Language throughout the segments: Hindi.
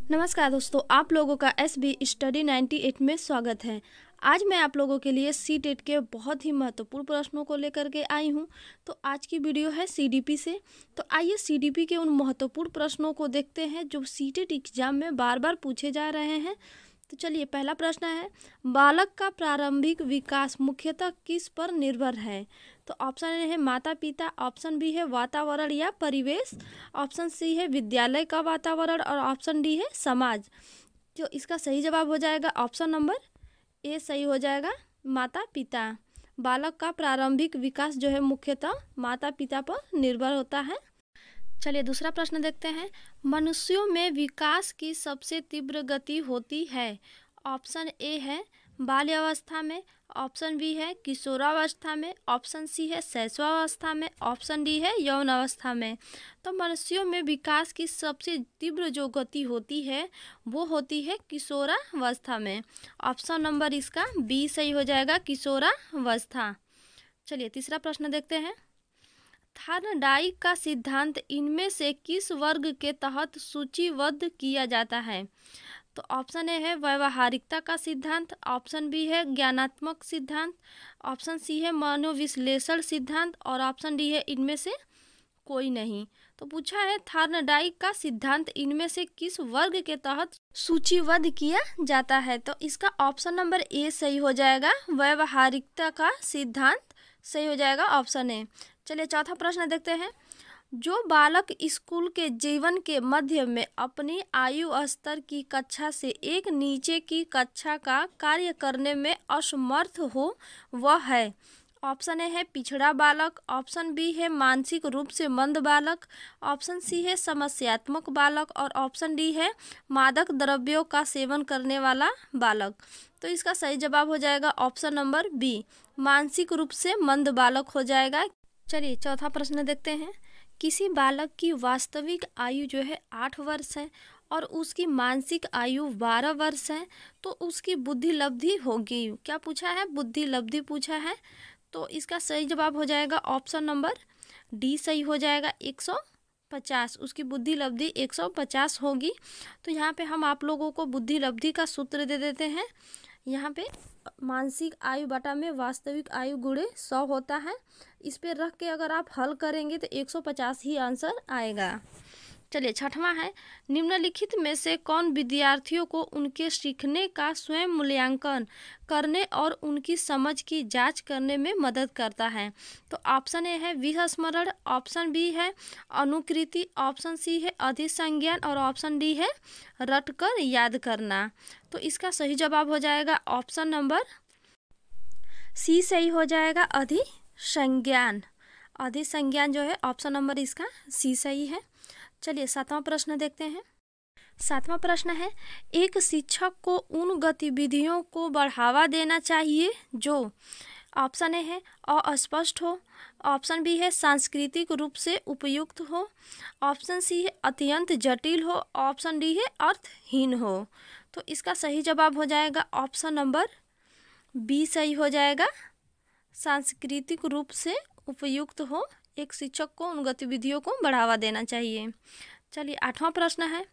नमस्कार दोस्तों, आप लोगों का SB स्टडी 98 में स्वागत है। आज मैं आप लोगों के लिए CTET के बहुत ही महत्वपूर्ण प्रश्नों को लेकर के आई हूं। तो आज की वीडियो है CDP से। तो आइए CDP के उन महत्वपूर्ण प्रश्नों को देखते हैं जो CTET एग्जाम में बार बार पूछे जा रहे हैं। तो चलिए, पहला प्रश्न है, बालक का प्रारंभिक विकास मुख्यतः किस पर निर्भर है? तो ऑप्शन ए है माता पिता, ऑप्शन बी है वातावरण या परिवेश, ऑप्शन सी है विद्यालय का वातावरण और ऑप्शन डी है समाज। जो इसका सही जवाब हो जाएगा ऑप्शन नंबर ए सही हो जाएगा, माता पिता। बालक का प्रारंभिक विकास जो है मुख्यतः माता पिता पर निर्भर होता है। चलिए दूसरा प्रश्न देखते हैं, मनुष्यों में विकास की सबसे तीव्र गति होती है? ऑप्शन ए है बाल्यावस्था में, ऑप्शन बी है किशोरावस्था में, ऑप्शन सी है शैशवावस्था में, ऑप्शन डी है यौन अवस्था में। तो मनुष्यों में विकास की सबसे तीव्र जो गति होती है वो होती है किशोरावस्था में। ऑप्शन नंबर इसका बी सही हो जाएगा, किशोरावस्था। चलिए तीसरा प्रश्न देखते हैं, थार्नडाइक का सिद्धांत इनमें से किस वर्ग के तहत सूचीबद्ध किया जाता है? तो ऑप्शन ए है व्यावहारिकता का सिद्धांत, ऑप्शन बी है ज्ञानात्मक सिद्धांत, ऑप्शन सी है मनोविश्लेषण सिद्धांत और ऑप्शन डी है इनमें से कोई नहीं। तो पूछा है थार्नडाइक का सिद्धांत इनमें से किस वर्ग के तहत सूचीबद्ध किया जाता है? तो इसका ऑप्शन नंबर ए सही हो जाएगा, व्यावहारिकता का सिद्धांत सही हो जाएगा ऑप्शन ए। चलिए चौथा प्रश्न देखते हैं, जो बालक स्कूल के जीवन के मध्य में अपनी आयु स्तर की कक्षा से एक नीचे की कक्षा का कार्य करने में असमर्थ हो वह है? ऑप्शन ए है पिछड़ा बालक, ऑप्शन बी है मानसिक रूप से मंद बालक, ऑप्शन सी है समस्यात्मक बालक और ऑप्शन डी है मादक द्रव्यों का सेवन करने वाला बालक। तो इसका सही जवाब हो जाएगा ऑप्शन नंबर बी, मानसिक रूप से मंद बालक हो जाएगा। चलिए चौथा प्रश्न देखते हैं, किसी बालक की वास्तविक आयु जो है 8 वर्ष है और उसकी मानसिक आयु 12 वर्ष है, तो उसकी बुद्धि लब्धि होगी। क्या पूछा है? बुद्धि लब्धि पूछा है। तो इसका सही जवाब हो जाएगा ऑप्शन नंबर डी सही हो जाएगा, 150। उसकी बुद्धि लब्धि 150 होगी। तो यहाँ पे हम आप लोगों को बुद्धि लब्धि का सूत्र दे देते हैं। यहाँ पे मानसिक आयु बटा में वास्तविक आयु गुणे 100 होता है। इस पे रख के अगर आप हल करेंगे तो 150 ही आंसर आएगा। चलिए छठवां है, निम्नलिखित में से कौन विद्यार्थियों को उनके सीखने का स्वयं मूल्यांकन करने और उनकी समझ की जांच करने में मदद करता है? तो ऑप्शन ए है विस्मरण, ऑप्शन बी है अनुकृति, ऑप्शन सी है अधिसंज्ञान और ऑप्शन डी है रटकर याद करना। तो इसका सही जवाब हो जाएगा ऑप्शन नंबर सी सही हो जाएगा, अधिसंज्ञान। अधिसंज्ञान जो है ऑप्शन नंबर इसका सी सही है। चलिए सातवां प्रश्न देखते हैं। सातवां प्रश्न है, एक शिक्षक को उन गतिविधियों को बढ़ावा देना चाहिए जो ऑप्शन ए है अस्पष्ट हो, ऑप्शन बी है सांस्कृतिक रूप से उपयुक्त हो, ऑप्शन सी है अत्यंत जटिल हो, ऑप्शन डी है अर्थहीन हो। तो इसका सही जवाब हो जाएगा ऑप्शन नंबर बी सही हो जाएगा, सांस्कृतिक रूप से उपयुक्त हो। एक शिक्षक को उन गतिविधियों को बढ़ावा देना चाहिए। चलिए आठवां प्रश्न है,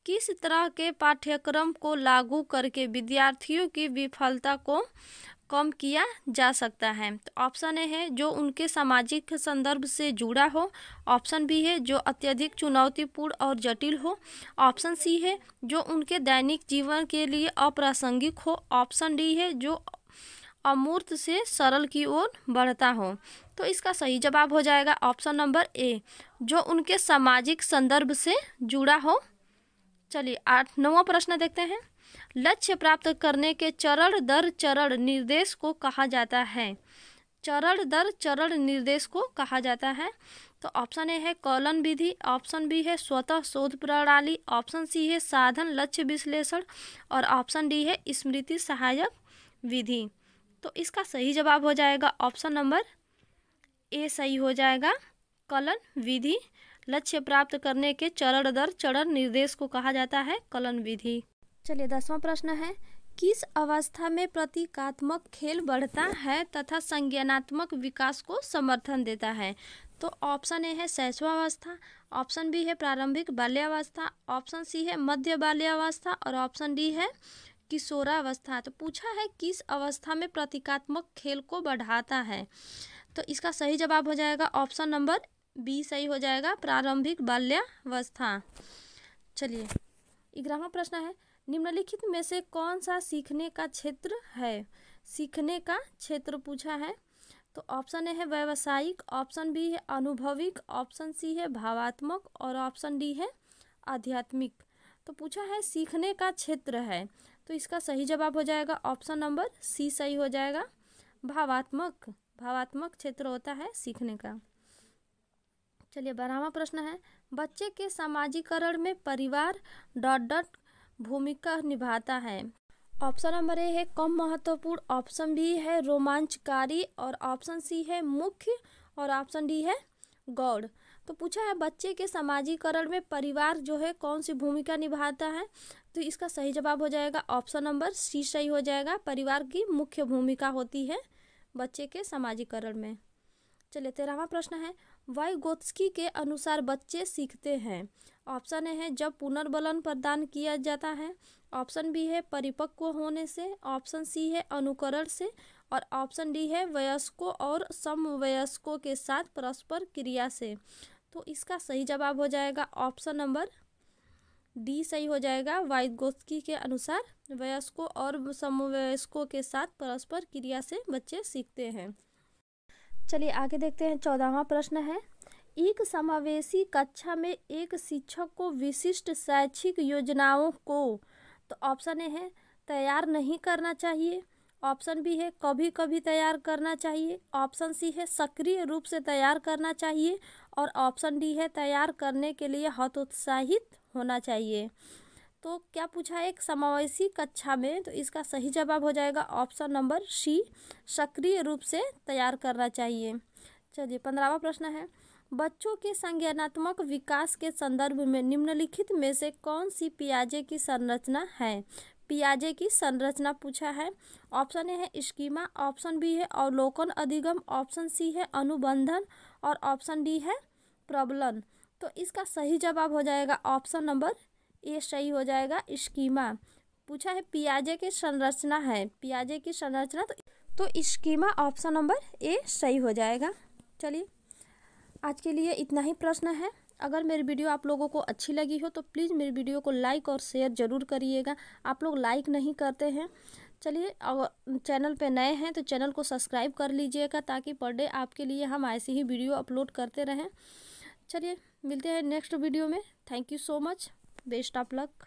किस तरह के पाठ्यक्रम को लागू करके विद्यार्थियों की विफलता को कम किया जा सकता है? तो ऑप्शन ए है जो उनके सामाजिक संदर्भ से जुड़ा हो, ऑप्शन बी है जो अत्यधिक चुनौतीपूर्ण और जटिल हो, ऑप्शन सी है जो उनके दैनिक जीवन के लिए अप्रासंगिक हो, ऑप्शन डी है जो अमूर्त से सरल की ओर बढ़ता हो। तो इसका सही जवाब हो जाएगा ऑप्शन नंबर ए, जो उनके सामाजिक संदर्भ से जुड़ा हो। चलिए नौवां प्रश्न देखते हैं, लक्ष्य प्राप्त करने के चरण दर चरण निर्देश को कहा जाता है? चरण दर चरण निर्देश को कहा जाता है। तो ऑप्शन ए है कॉलन विधि, ऑप्शन बी है स्वतः शोध प्रणाली, ऑप्शन सी है साधन लक्ष्य विश्लेषण और ऑप्शन डी है स्मृति सहायक विधि। तो इसका सही जवाब हो जाएगा ऑप्शन नंबर ए सही हो जाएगा, कलन विधि। लक्ष्य प्राप्त करने के चरण दर चरण निर्देश को कहा जाता है कलन विधि। चलिए 10वां प्रश्न है, किस अवस्था में प्रतीकात्मक खेल बढ़ता है तथा संज्ञानात्मक विकास को समर्थन देता है? तो ऑप्शन ए है शैशवावस्था, ऑप्शन बी है प्रारंभिक बाल्यावस्था, ऑप्शन सी है मध्य बाल्यावस्था और ऑप्शन डी है किशोरावस्था। तो पूछा है किस अवस्था में प्रतीकात्मक खेल को बढ़ाता है। तो इसका सही जवाब हो जाएगा ऑप्शन नंबर बी सही हो जाएगा, प्रारंभिक बाल्यावस्था। चलिए 11वां प्रश्न है, निम्नलिखित में से कौन सा सीखने का क्षेत्र है। सीखने का क्षेत्र पूछा है। तो ऑप्शन ए है व्यावसायिक, ऑप्शन बी है अनुभविक, ऑप्शन सी है भावात्मक और ऑप्शन डी है आध्यात्मिक। तो पूछा है सीखने का क्षेत्र है, तो इसका सही जवाब हो जाएगा ऑप्शन नंबर सी सही हो जाएगा, भावात्मक। भावात्मक क्षेत्र होता है सीखने का। चलिए 12वां प्रश्न है, बच्चे के सामाजिकरण में परिवार ... भूमिका निभाता है। ऑप्शन नंबर ए है कम महत्वपूर्ण, ऑप्शन बी है रोमांचकारी और ऑप्शन सी है मुख्य और ऑप्शन डी है गौड़। तो पूछा है बच्चे के सामाजिकरण में परिवार जो है कौन सी भूमिका निभाता है। तो इसका सही जवाब हो जाएगा ऑप्शन नंबर सी सही हो जाएगा, परिवार की मुख्य भूमिका होती है बच्चे के सामाजिकरण में। चलिए 13वां प्रश्न है, वाइगोत्स्की के अनुसार बच्चे सीखते हैं। ऑप्शन ए है जब पुनर्बलन प्रदान किया जाता है, ऑप्शन बी है परिपक्व होने से, ऑप्शन सी है अनुकरण से और ऑप्शन डी है वयस्कों और समवयस्कों के साथ परस्पर क्रिया से। तो इसका सही जवाब हो जाएगा ऑप्शन नंबर डी सही हो जाएगा, वाइगोत्स्की के अनुसार वयस्कों और समवयस्कों के साथ परस्पर क्रिया से बच्चे सीखते हैं। चलिए आगे देखते हैं 14वां प्रश्न है, एक समावेशी कक्षा में एक शिक्षक को विशिष्ट शैक्षिक योजनाओं को, तो ऑप्शन ए है तैयार नहीं करना चाहिए, ऑप्शन बी है कभी कभी तैयार करना चाहिए, ऑप्शन सी है सक्रिय रूप से तैयार करना चाहिए और ऑप्शन डी है तैयार करने के लिए हतोत्साहित होना चाहिए। तो क्या पूछा है एक समावेशी कक्षा में, तो इसका सही जवाब हो जाएगा ऑप्शन नंबर सी, सक्रिय रूप से तैयार करना चाहिए। चलिए 15वां प्रश्न है, बच्चों के संज्ञानात्मक विकास के संदर्भ में निम्नलिखित में से कौन सी पियाजे की संरचना है। पियाजे की संरचना पूछा है। ऑप्शन ए है स्कीमा, ऑप्शन बी है अवलोकन अधिगम, ऑप्शन सी है अनुबंधन और ऑप्शन डी है प्रबलन। तो इसका सही जवाब हो जाएगा ऑप्शन नंबर ए सही हो जाएगा, स्कीमा। पूछा है पियाजे की संरचना है, पियाजे की संरचना, तो स्कीमा ऑप्शन नंबर ए सही हो जाएगा। चलिए आज के लिए इतना ही प्रश्न है। अगर मेरी वीडियो आप लोगों को अच्छी लगी हो तो प्लीज़ मेरी वीडियो को लाइक और शेयर ज़रूर करिएगा। आप लोग लाइक नहीं करते हैं। चलिए अगर चैनल पे नए हैं तो चैनल को सब्सक्राइब कर लीजिएगा ताकि पर डे आपके लिए हम ऐसी ही वीडियो अपलोड करते रहें। चलिए मिलते हैं नेक्स्ट वीडियो में। Thank you so much, best of luck.